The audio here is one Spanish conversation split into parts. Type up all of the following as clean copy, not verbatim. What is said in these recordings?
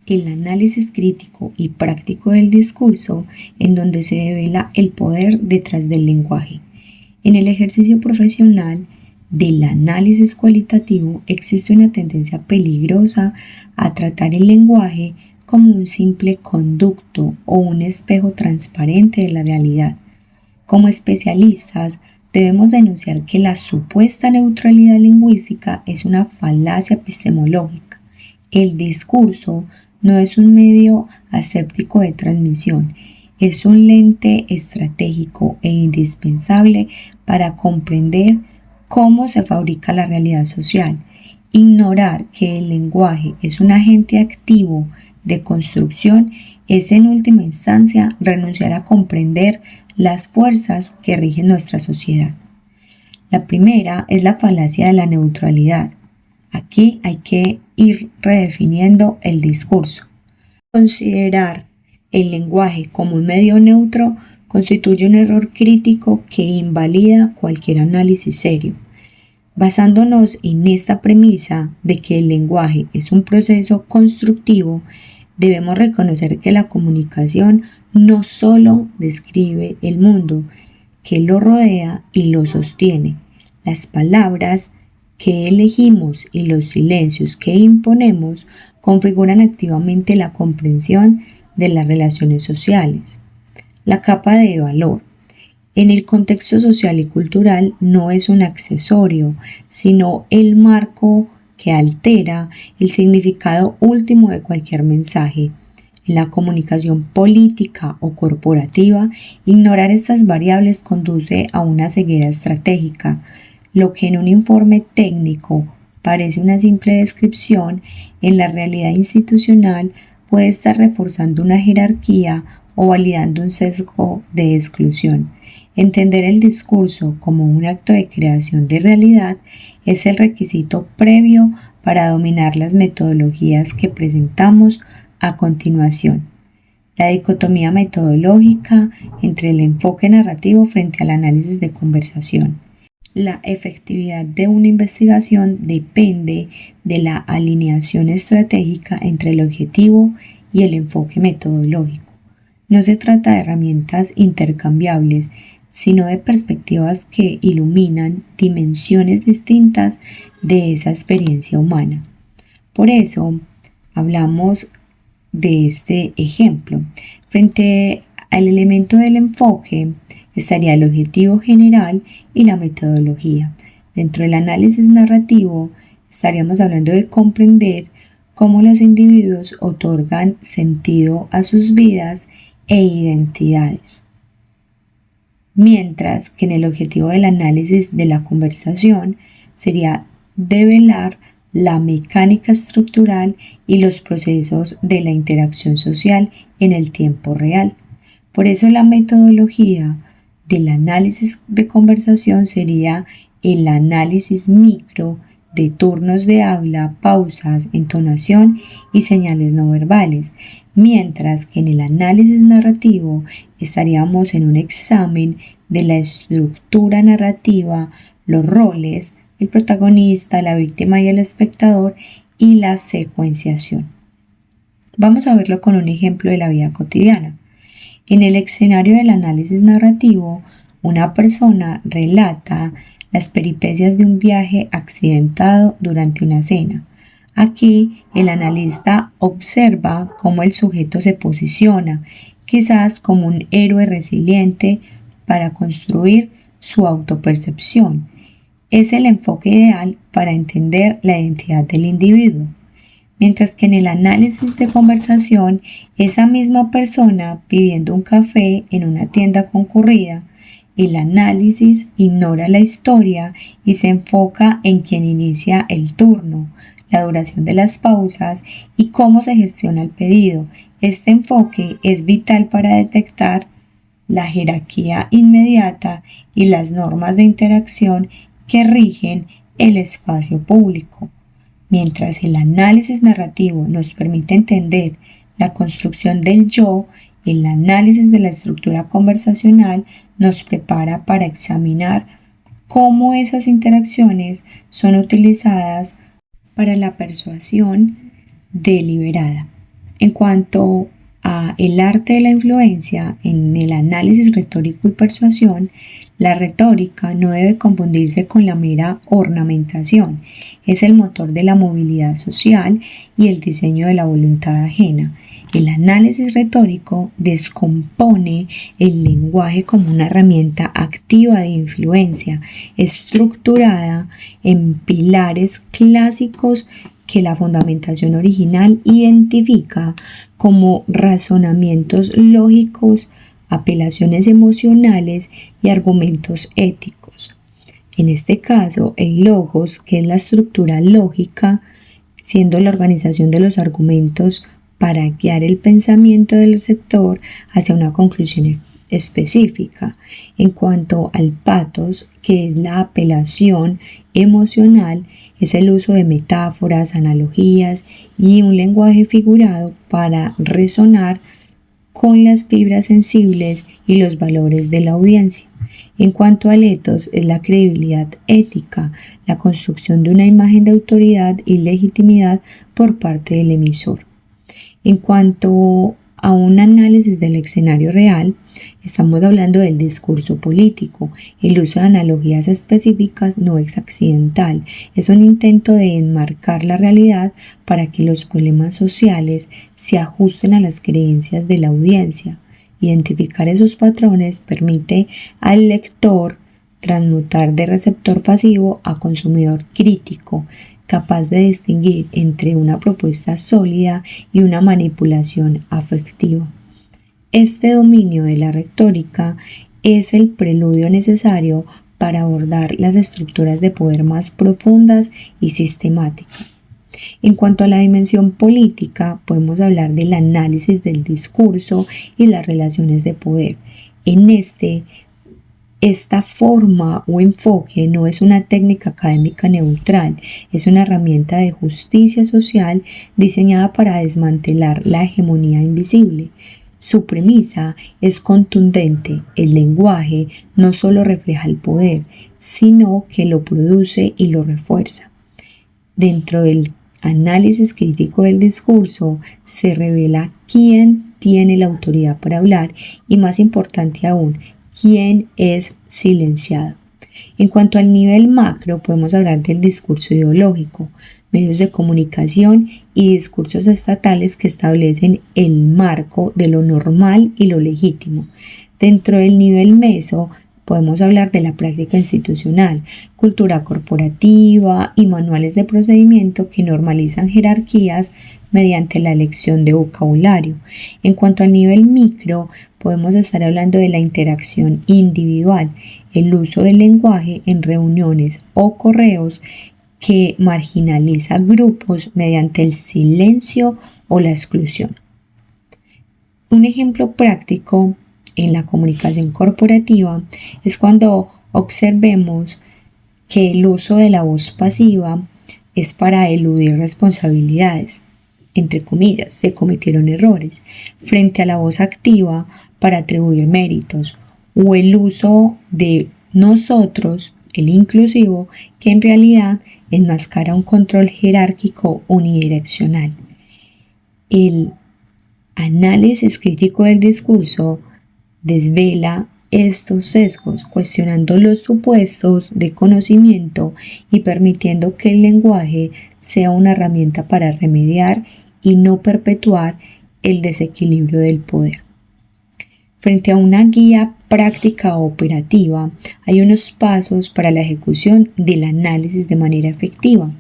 el análisis crítico y práctico del discurso, en donde se devela el poder detrás del lenguaje. En el ejercicio profesional del análisis cualitativo existe una tendencia peligrosa a tratar el lenguaje como un simple conducto o un espejo transparente de la realidad. Como especialistas, debemos denunciar que la supuesta neutralidad lingüística es una falacia epistemológica. El discurso no es un medio aséptico de transmisión, es un lente estratégico e indispensable para comprender cómo se fabrica la realidad social. Ignorar que el lenguaje es un agente activo de construcción es en última instancia renunciar a comprender las fuerzas que rigen nuestra sociedad. La primera es la falacia de la neutralidad. Aquí hay que ir redefiniendo el discurso. Considerar el lenguaje como un medio neutro constituye un error crítico que invalida cualquier análisis serio. Basándonos en esta premisa de que el lenguaje es un proceso constructivo, debemos reconocer que la comunicación no solo describe el mundo que lo rodea y lo sostiene. Las palabras que elegimos y los silencios que imponemos configuran activamente la comprensión de las relaciones sociales. La capa de valor. En el contexto social y cultural no es un accesorio, sino el marco que altera el significado último de cualquier mensaje. En la comunicación política o corporativa, ignorar estas variables conduce a una ceguera estratégica. Lo que en un informe técnico parece una simple descripción, en la realidad institucional puede estar reforzando una jerarquía o validando un sesgo de exclusión. Entender el discurso como un acto de creación de realidad es el requisito previo para dominar las metodologías que presentamos a continuación. La dicotomía metodológica entre el enfoque narrativo frente al análisis de conversación. La efectividad de una investigación depende de la alineación estratégica entre el objetivo y el enfoque metodológico. No se trata de herramientas intercambiables, sino de perspectivas que iluminan dimensiones distintas de esa experiencia humana. Por eso, hablamos de este ejemplo. Frente al elemento del enfoque estaría el objetivo general y la metodología. Dentro del análisis narrativo estaríamos hablando de comprender cómo los individuos otorgan sentido a sus vidas e identidades. Mientras que en el objetivo del análisis de la conversación sería develar la mecánica estructural y los procesos de la interacción social en el tiempo real. Por eso la metodología del análisis de conversación sería el análisis micro de turnos de habla, pausas, entonación y señales no verbales, mientras que en el análisis narrativo estaríamos en un examen de la estructura narrativa, los roles, el protagonista, la víctima y el espectador, y la secuenciación. Vamos a verlo con un ejemplo de la vida cotidiana. En el escenario del análisis narrativo, una persona relata las peripecias de un viaje accidentado durante una cena. Aquí el analista observa cómo el sujeto se posiciona, quizás como un héroe resiliente para construir su autopercepción. Es el enfoque ideal para entender la identidad del individuo. Mientras que en el análisis de conversación, esa misma persona pidiendo un café en una tienda concurrida, el análisis ignora la historia y se enfoca en quien inicia el turno, la duración de las pausas y cómo se gestiona el pedido. Este enfoque es vital para detectar la jerarquía inmediata y las normas de interacción que rigen el espacio público. Mientras el análisis narrativo nos permite entender la construcción del yo, el análisis de la estructura conversacional nos prepara para examinar cómo esas interacciones son utilizadas para la persuasión deliberada. En cuanto a el arte de la influencia en el análisis retórico y persuasión, la retórica no debe confundirse con la mera ornamentación. Es el motor de la movilidad social y el diseño de la voluntad ajena. El análisis retórico descompone el lenguaje como una herramienta activa de influencia, estructurada en pilares clásicos que la fundamentación original identifica como razonamientos lógicos, apelaciones emocionales y argumentos éticos. En este caso, el logos, que es la estructura lógica, siendo la organización de los argumentos para guiar el pensamiento del sector hacia una conclusión específica. En cuanto al pathos, que es la apelación emocional, es el uso de metáforas, analogías y un lenguaje figurado para resonar con las fibras sensibles y los valores de la audiencia. En cuanto al ethos, es la credibilidad ética, la construcción de una imagen de autoridad y legitimidad por parte del emisor. En cuanto a un análisis del escenario real, estamos hablando del discurso político. El uso de analogías específicas no es accidental, es un intento de enmarcar la realidad para que los problemas sociales se ajusten a las creencias de la audiencia. Identificar esos patrones permite al lector transmutar de receptor pasivo a consumidor crítico, capaz de distinguir entre una propuesta sólida y una manipulación afectiva. Este dominio de la retórica es el preludio necesario para abordar las estructuras de poder más profundas y sistemáticas. En cuanto a la dimensión política, podemos hablar del análisis del discurso y las relaciones de poder. Esta forma o enfoque no es una técnica académica neutral, es una herramienta de justicia social diseñada para desmantelar la hegemonía invisible. Su premisa es contundente: el lenguaje no solo refleja el poder, sino que lo produce y lo refuerza. Dentro del análisis crítico del discurso se revela quién tiene la autoridad para hablar y, más importante aún, quién es silenciado. En cuanto al nivel macro, podemos hablar del discurso ideológico, medios de comunicación y discursos estatales que establecen el marco de lo normal y lo legítimo. Dentro del nivel meso, podemos hablar de la práctica institucional, cultura corporativa y manuales de procedimiento que normalizan jerarquías mediante la elección de vocabulario. En cuanto al nivel micro, podemos estar hablando de la interacción individual, el uso del lenguaje en reuniones o correos que marginaliza grupos mediante el silencio o la exclusión. Un ejemplo práctico en la comunicación corporativa es cuando observemos que el uso de la voz pasiva es para eludir responsabilidades. Entre comillas, se cometieron errores, frente a la voz activa para atribuir méritos, o el uso de nosotros, el inclusivo, que en realidad enmascara un control jerárquico unidireccional. El análisis crítico del discurso desvela estos sesgos, cuestionando los supuestos de conocimiento y permitiendo que el lenguaje sea una herramienta para remediar y no perpetuar el desequilibrio del poder. Frente a una guía práctica operativa, hay unos pasos para la ejecución del análisis de manera efectiva.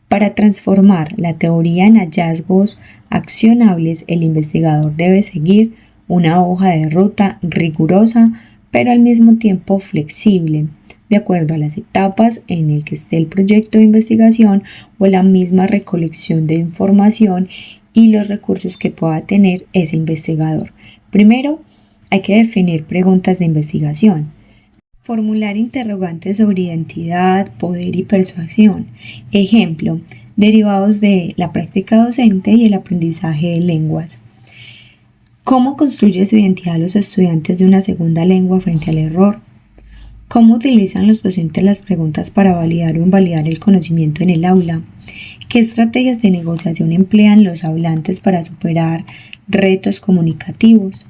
Para transformar la teoría en hallazgos accionables, el investigador debe seguir una hoja de ruta rigurosa, pero al mismo tiempo flexible, de acuerdo a las etapas en el que esté el proyecto de investigación o la misma recolección de información y los recursos que pueda tener ese investigador. Primero, hay que definir preguntas de investigación. Formular interrogantes sobre identidad, poder y persuasión. Ejemplo, derivados de la práctica docente y el aprendizaje de lenguas. ¿Cómo construye su identidad los estudiantes de una segunda lengua frente al error? ¿Cómo utilizan los docentes las preguntas para validar o invalidar el conocimiento en el aula? ¿Qué estrategias de negociación emplean los hablantes para superar retos comunicativos?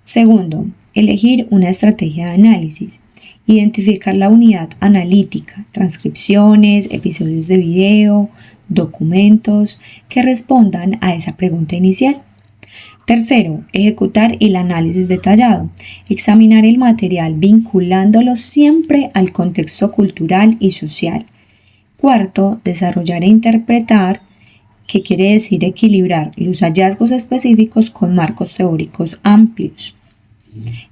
Segundo, elegir una estrategia de análisis. Identificar la unidad analítica, transcripciones, episodios de video, documentos que respondan a esa pregunta inicial. Tercero, ejecutar el análisis detallado. Examinar el material vinculándolo siempre al contexto cultural y social. Cuarto, desarrollar e interpretar, que quiere decir equilibrar los hallazgos específicos con marcos teóricos amplios.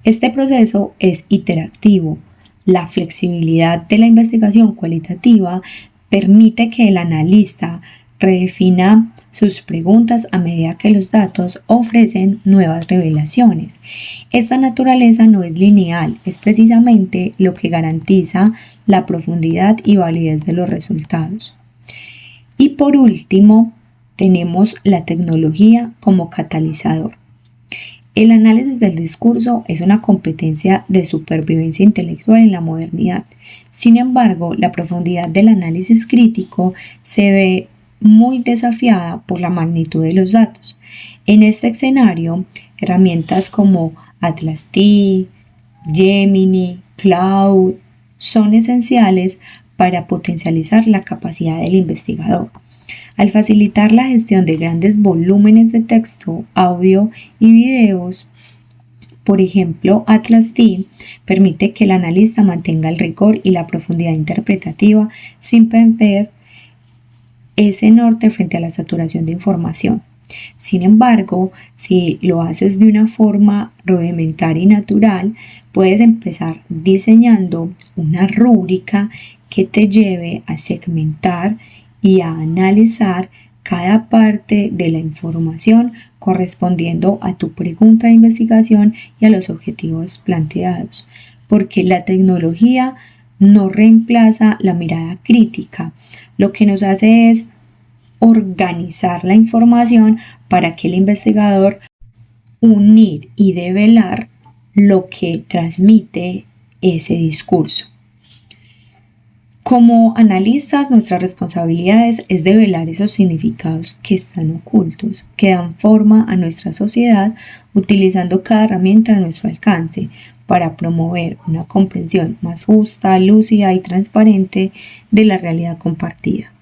Este proceso es iterativo. La flexibilidad de la investigación cualitativa permite que el analista redefina sus preguntas a medida que los datos ofrecen nuevas revelaciones. Esta naturaleza no es lineal, es precisamente lo que garantiza la profundidad y validez de los resultados. Y por último, tenemos la tecnología como catalizador. El análisis del discurso es una competencia de supervivencia intelectual en la modernidad. Sin embargo, la profundidad del análisis crítico se ve muy desafiada por la magnitud de los datos. En este escenario, herramientas como Atlas-T, Gemini, Cloud son esenciales para potencializar la capacidad del investigador. Al facilitar la gestión de grandes volúmenes de texto, audio y videos, por ejemplo, Atlas-T permite que el analista mantenga el rigor y la profundidad interpretativa sin perder ese norte frente a la saturación de información. Sin embargo, si lo haces de una forma rudimentaria y natural, puedes empezar diseñando una rúbrica que te lleve a segmentar y a analizar cada parte de la información correspondiendo a tu pregunta de investigación y a los objetivos planteados, porque la tecnología no reemplaza la mirada crítica. Lo que nos hace es organizar la información para que el investigador unir y develar lo que transmite ese discurso. Como analistas, nuestra responsabilidad es develar esos significados que están ocultos, que dan forma a nuestra sociedad, utilizando cada herramienta a nuestro alcance para promover una comprensión más justa, lúcida y transparente de la realidad compartida.